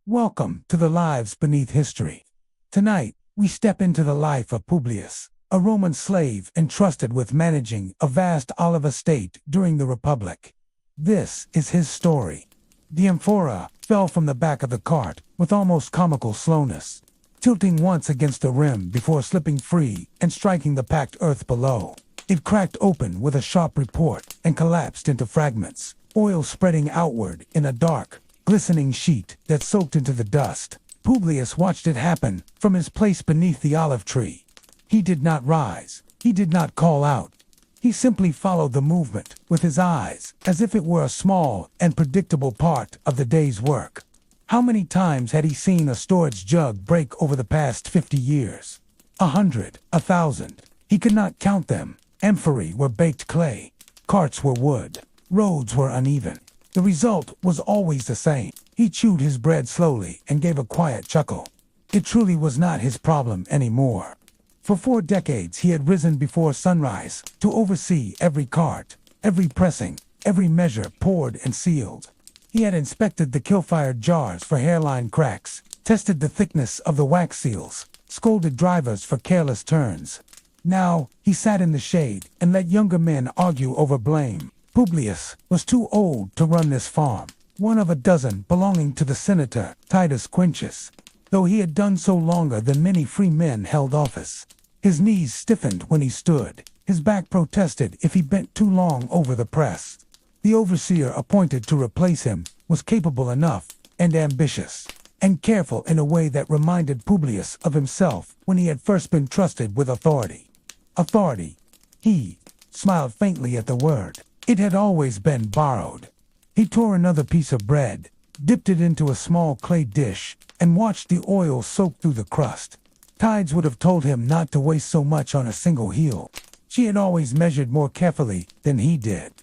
Welcome to the Lives Beneath History. Tonight, we step into the life of Publius, a Roman slave entrusted with managing a vast olive estate during the Republic. This is his story. The amphora fell from the back of the cart with almost comical slowness, tilting once against the rim before slipping free and striking the packed earth below. It cracked open with a sharp report and collapsed into fragments, oil spreading outward in a dark, glistening sheet that soaked into the dust. Publius watched it happen from his place beneath the olive tree. He did not rise. He did not call out. He simply followed the movement with his eyes, as if it were a small and predictable part of the day's work. How many times had he seen a storage jug break over the past 50 years? 100, 1,000. He could not count them. Amphorae were baked clay. Carts were wood. Roads were uneven. The result was always the same. He chewed his bread slowly and gave a quiet chuckle. It truly was not his problem anymore. For 4 decades he had risen before sunrise to oversee every cart, every pressing, every measure poured and sealed. He had inspected the kill-fired jars for hairline cracks, tested the thickness of the wax seals, scolded drivers for careless turns. Now he sat in the shade and let younger men argue over blame. Publius was too old to run this farm, one of a dozen belonging to the senator Titus Quintus, though he had done so longer than many free men held office. His knees stiffened when he stood. His back protested if he bent too long over the press. The overseer appointed to replace him was capable enough and ambitious, and careful in a way that reminded Publius of himself when he had first been trusted with authority. Authority. He smiled faintly at the word. It had always been borrowed. He tore another piece of bread, dipped it into a small clay dish, and watched the oil soak through the crust. Tides would have told him not to waste so much on a single heel. She had always measured more carefully than he did.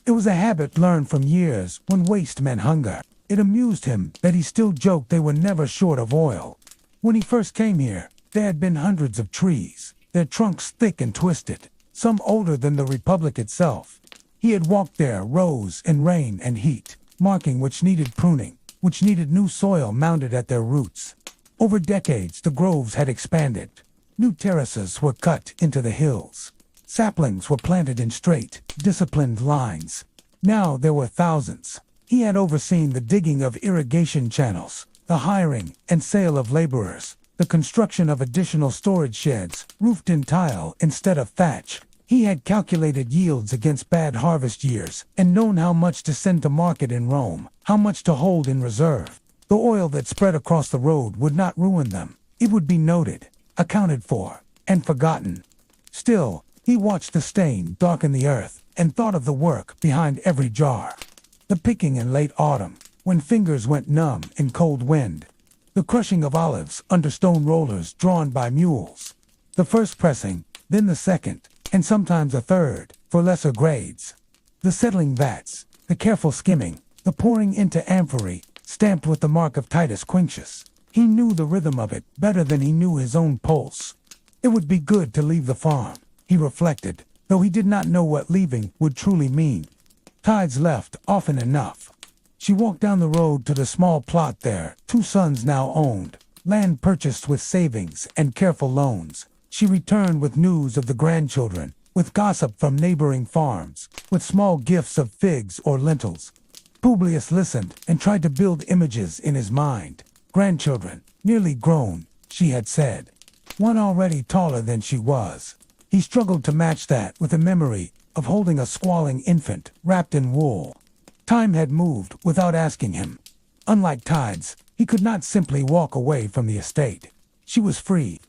It was a habit learned from years when waste meant hunger. It amused him that he still joked they were never short of oil. When he first came here, there had been hundreds of trees, their trunks thick and twisted, some older than the Republic itself. He had walked there rows in rain and heat, marking which needed pruning, which needed new soil mounded at their roots. Over decades, the groves had expanded. New terraces were cut into the hills. Saplings were planted in straight, disciplined lines. Now there were thousands. He had overseen the digging of irrigation channels, the hiring and sale of laborers, the construction of additional storage sheds, roofed in tile instead of thatch. He had calculated yields against bad harvest years and known how much to send to market in Rome, how much to hold in reserve. The oil that spread across the road would not ruin them. It would be noted, accounted for, and forgotten. Still, he watched the stain darken the earth and thought of the work behind every jar. The picking in late autumn, when fingers went numb in cold wind. The crushing of olives under stone rollers drawn by mules. The first pressing, then the second, and sometimes a third, for lesser grades. The settling vats, the careful skimming, the pouring into amphorae, stamped with the mark of Titus Quintus. He knew the rhythm of it better than he knew his own pulse. It would be good to leave the farm, he reflected, though he did not know what leaving would truly mean. Tides left often enough. She walked down the road to the small plot there 2 sons now owned, land purchased with savings and careful loans. She returned with news of the grandchildren, with gossip from neighboring farms, with small gifts of figs or lentils. Publius listened and tried to build images in his mind. Grandchildren, nearly grown, she had said. One already taller than she was. He struggled to match that with the memory of holding a squalling infant wrapped in wool. Time had moved without asking him. Unlike Tides, he could not simply walk away from the estate. She was free.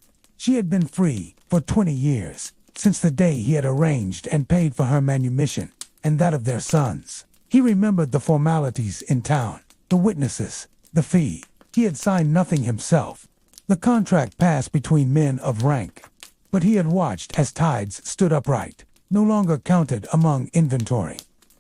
She had been free for 20 years, since the day he had arranged and paid for her manumission, and that of their sons. He remembered the formalities in town, the witnesses, the fee. He had signed nothing himself. The contract passed between men of rank. But he had watched as Tides stood upright, no longer counted among inventory.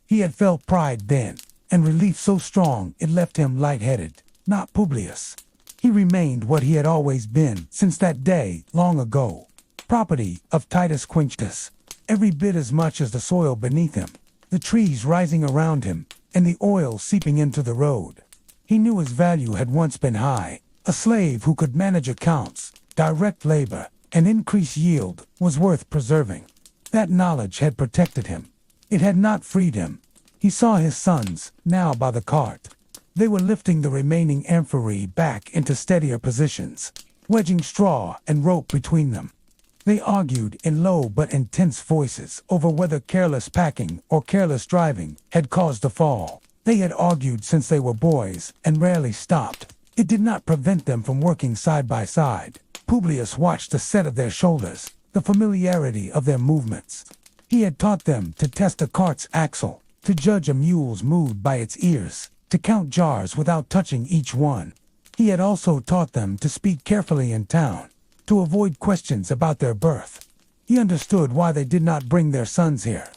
He had felt pride then, and relief so strong it left him lightheaded. Not Publius. He remained what he had always been since that day long ago. Property of Titus Quintus, every bit as much as the soil beneath him, the trees rising around him, and the oil seeping into the road. He knew his value had once been high. A slave who could manage accounts, direct labor, and increase yield was worth preserving. That knowledge had protected him. It had not freed him. He saw his sons, now by the cart. They were lifting the remaining amphorae back into steadier positions, wedging straw and rope between them. They argued in low but intense voices over whether careless packing or careless driving had caused the fall. They had argued since they were boys and rarely stopped. It did not prevent them from working side by side. Publius watched the set of their shoulders, the familiarity of their movements. He had taught them to test a cart's axle, to judge a mule's mood by its ears, to count jars without touching each one. He had also taught them to speak carefully in town, to avoid questions about their birth. He understood why they did not bring their sons here.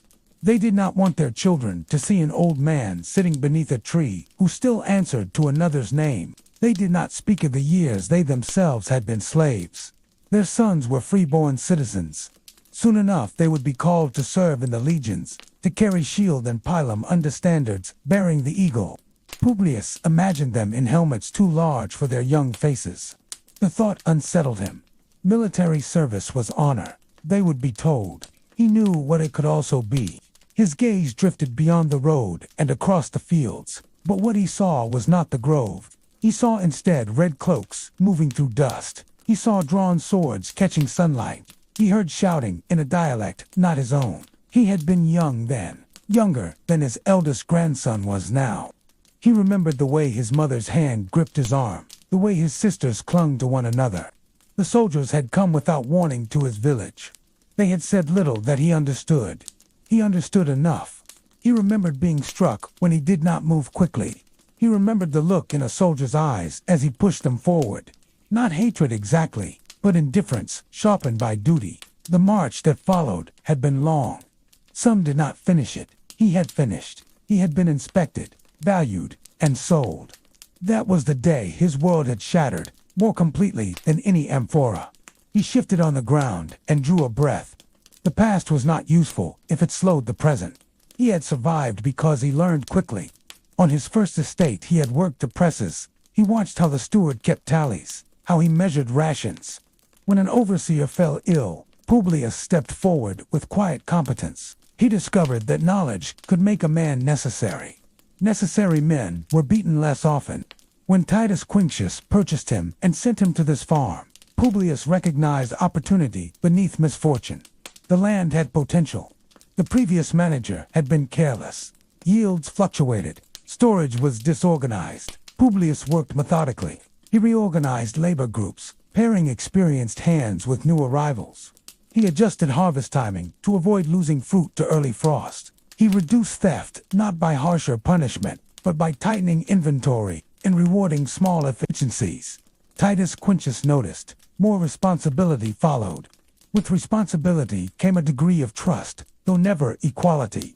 They did not want their children to see an old man sitting beneath a tree who still answered to another's name. They did not speak of the years they themselves had been slaves. Their sons were free-born citizens. Soon enough they would be called to serve in the legions, to carry shield and pilum under standards bearing the eagle. Publius imagined them in helmets too large for their young faces. The thought unsettled him. Military service was honor, they would be told. He knew what it could also be. His gaze drifted beyond the road and across the fields, but what he saw was not the grove. He saw instead red cloaks moving through dust. He saw drawn swords catching sunlight. He heard shouting in a dialect not his own. He had been young then, younger than his eldest grandson was now. He remembered the way his mother's hand gripped his arm, the way his sisters clung to one another. The soldiers had come without warning to his village. They had said little that he understood. He understood enough. He remembered being struck when he did not move quickly. He remembered the look in a soldier's eyes as he pushed them forward. Not hatred exactly, but indifference sharpened by duty. The march that followed had been long. Some did not finish it. He had finished. He had been inspected, valued, and sold. That was the day his world had shattered, more completely than any amphora. He shifted on the ground and drew a breath. The past was not useful if it slowed the present. He had survived because he learned quickly. On his first estate he had worked the presses. He watched how the steward kept tallies, how he measured rations. When an overseer fell ill, Publius stepped forward with quiet competence. He discovered that knowledge could make a man necessary. Necessary men were beaten less often. When Titus Quinctius purchased him and sent him to this farm, Publius recognized opportunity beneath misfortune. The land had potential. The previous manager had been careless. Yields fluctuated. Storage was disorganized. Publius worked methodically. He reorganized labor groups, pairing experienced hands with new arrivals. He adjusted harvest timing to avoid losing fruit to early frost. He reduced theft not by harsher punishment, but by tightening inventory and rewarding small efficiencies. Titus Quinctius noticed. More responsibility followed. With responsibility came a degree of trust, though never equality.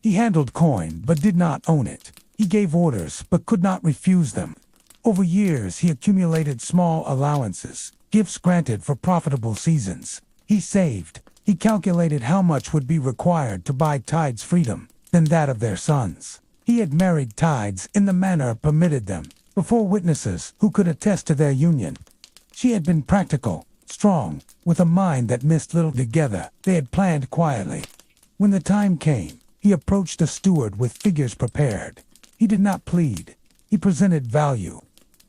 He handled coin but did not own it. He gave orders but could not refuse them. Over years he accumulated small allowances, gifts granted for profitable seasons. He saved. He calculated how much would be required to buy Tide's freedom, then that of their sons. He had married Tides in the manner permitted them, before witnesses who could attest to their union. She had been practical, strong, with a mind that missed little together. They had planned quietly. When the time came, he approached the steward with figures prepared. He did not plead. He presented value.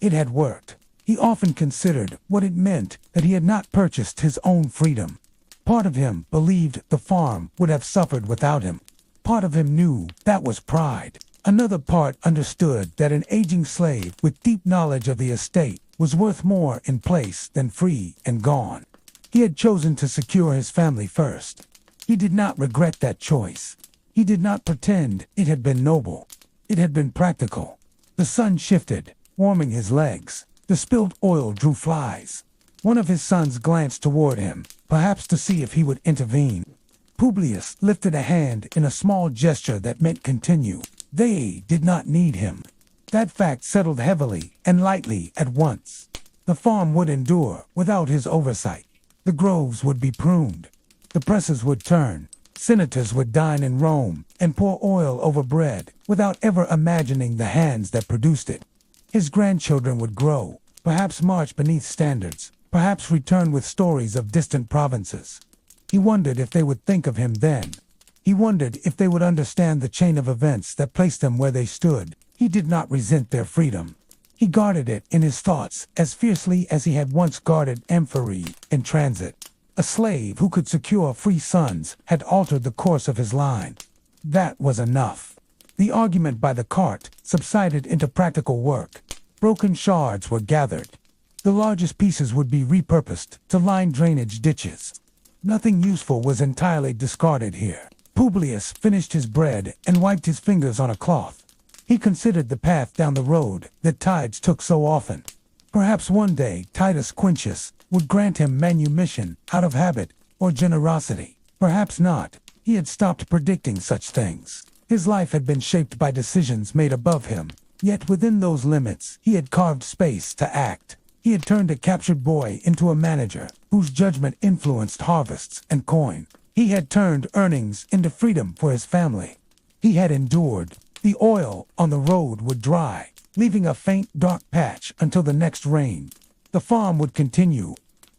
It had worked. He often considered what it meant that he had not purchased his own freedom. Part of him believed the farm would have suffered without him. Part of him knew that was pride. Another part understood that an aging slave with deep knowledge of the estate was worth more in place than free and gone. He had chosen to secure his family first. He did not regret that choice. He did not pretend it had been noble. It had been practical. The sun shifted, warming his legs. The spilled oil drew flies. One of his sons glanced toward him, perhaps to see if he would intervene. Publius lifted a hand in a small gesture that meant continue. They did not need him. That fact settled heavily and lightly at once. The farm would endure without his oversight. The groves would be pruned. The presses would turn. Senators would dine in Rome and pour oil over bread without ever imagining the hands that produced it. His grandchildren would grow, perhaps march beneath standards, perhaps return with stories of distant provinces. He wondered if they would think of him then. He wondered if they would understand the chain of events that placed them where they stood. He did not resent their freedom. He guarded it in his thoughts as fiercely as he had once guarded Amphorae in transit. A slave who could secure free sons had altered the course of his line. That was enough. The argument by the cart subsided into practical work. Broken shards were gathered. The largest pieces would be repurposed to line drainage ditches. Nothing useful was entirely discarded here. Publius finished his bread and wiped his fingers on a cloth. He considered the path down the road that tides took so often. Perhaps one day Titus Quintius would grant him manumission out of habit or generosity. Perhaps not. He had stopped predicting such things. His life had been shaped by decisions made above him. Yet within those limits, he had carved space to act. He had turned a captured boy into a manager whose judgment influenced harvests and coin. He had turned earnings into freedom for his family. He had endured. The oil on the road would dry, leaving a faint dark patch until the next rain. The farm would continue.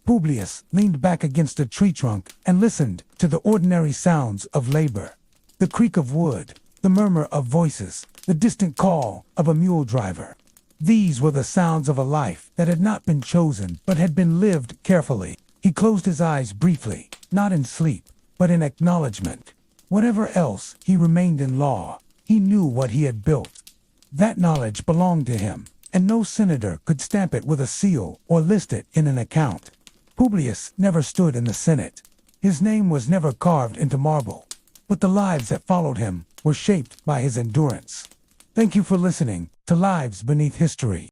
Publius leaned back against a tree trunk and listened to the ordinary sounds of labor. The creak of wood, the murmur of voices, the distant call of a mule driver. These were the sounds of a life that had not been chosen but had been lived carefully. He closed his eyes briefly, not in sleep, but in acknowledgement. Whatever else, he remained in law. He knew what he had built. That knowledge belonged to him, and no senator could stamp it with a seal or list it in an account. Publius never stood in the Senate. His name was never carved into marble, but the lives that followed him were shaped by his endurance. Thank you for listening to Lives Beneath History.